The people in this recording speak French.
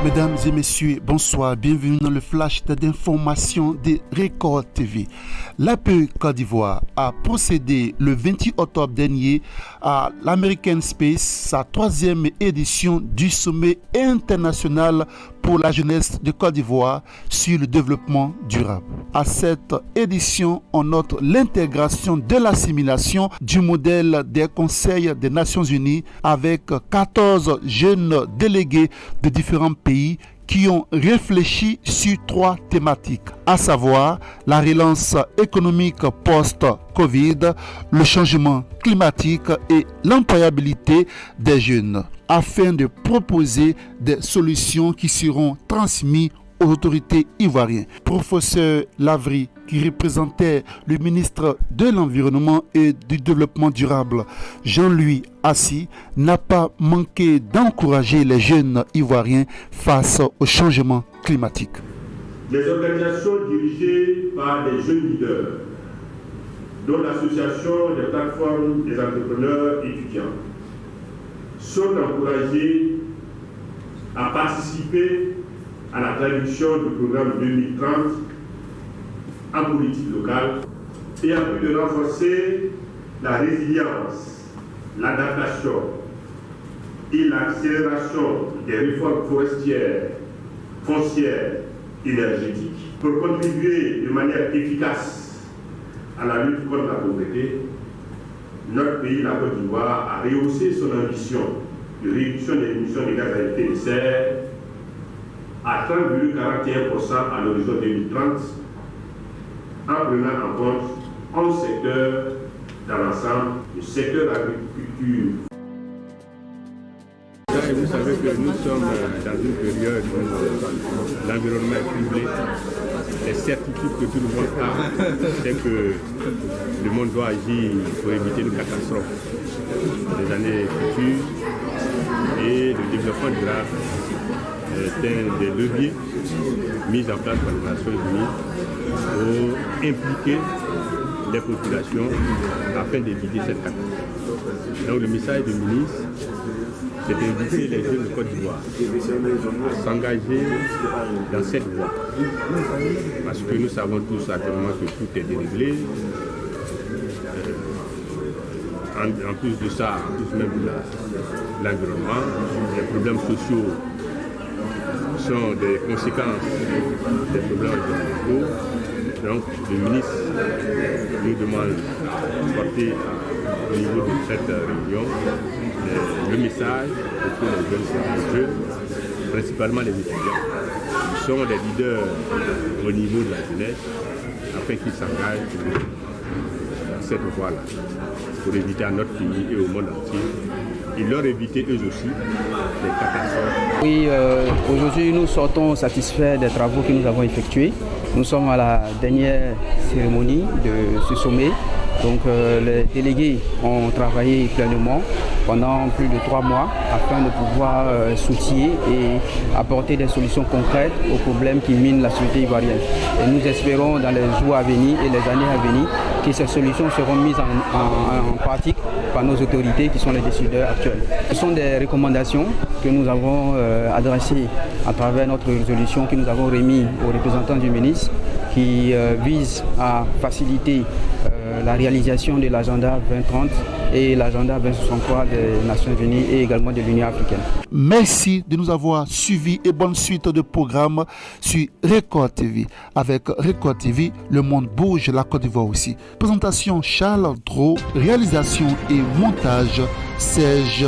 Mesdames et messieurs, bonsoir. Bienvenue dans le flash d'information de Record TV. L'APE Côte d'Ivoire a procédé le 28 octobre dernier à l'American Space, sa troisième édition du sommet international pour la jeunesse de Côte d'Ivoire sur le développement durable. À cette édition, on note l'intégration de l'assimilation du modèle des conseils des Nations Unies avec 14 jeunes délégués de différents pays qui ont réfléchi sur trois thématiques, à savoir la relance économique post-Covid, le changement climatique et l'employabilité des jeunes, afin de proposer des solutions qui seront transmises aux autorités ivoiriennes. Professeur Lavry, qui représentait le ministre de l'Environnement et du Développement durable, Jean-Louis Assis, n'a pas manqué d'encourager les jeunes ivoiriens face au changement climatique. Les organisations dirigées par des jeunes leaders, dont l'association des plateformes des entrepreneurs étudiants, sont encouragées à participer à la traduction du programme 2030 en politique locale et en plus de renforcer la résilience, l'adaptation et l'accélération des réformes forestières, foncières, énergétiques pour contribuer de manière efficace à la lutte contre la pauvreté. Notre pays, la Côte d'Ivoire, a rehaussé son ambition de réduction des émissions de gaz à effet de serre à 30,41% à l'horizon 2030, en prenant en compte 11 secteurs dans l'ensemble, le secteur agriculture. Vous savez que nous sommes dans une période où l'environnement est troublé. Les certitudes que tout le monde a, c'est que le monde doit agir pour éviter une catastrophe des années futures. Et le développement durable est un des leviers mis en place par les Nations Unies pour impliquer les populations afin d'éviter cette catastrophe. Donc le message du ministre, c'est d'inviter les jeunes de Côte d'Ivoire à s'engager dans cette voie. Parce que nous savons tous actuellement que tout est déréglé. En plus de ça, en plus même de l'environnement, les problèmes sociaux sont des conséquences des problèmes environnementaux. Donc le ministre nous demande de porter au niveau de cette réunion le message pour les jeunes, principalement les étudiants, qui sont des leaders au niveau de la jeunesse, afin qu'ils s'engagent dans cette voie-là, pour éviter à notre pays et au monde entier, et leur éviter eux aussi des catastrophes. Oui, aujourd'hui nous sortons satisfaits des travaux que nous avons effectués. Nous sommes à la dernière cérémonie de ce sommet. Donc les délégués ont travaillé pleinement pendant plus de 3 mois afin de pouvoir s'outiller et apporter des solutions concrètes aux problèmes qui minent la société ivoirienne. Et nous espérons dans les jours à venir et les années à venir que ces solutions seront mises en pratique par nos autorités qui sont les décideurs actuels. Ce sont des recommandations que nous avons adressées à travers notre résolution que nous avons remise aux représentants du ministre qui vise à faciliter la réalisation de l'agenda 2030 et l'agenda 2063 des Nations Unies et également de l'Union africaine. Merci de nous avoir suivis et bonne suite de programmes sur Record TV. Avec Record TV, le monde bouge, la Côte d'Ivoire aussi. Présentation Charles Dro, réalisation et montage Serge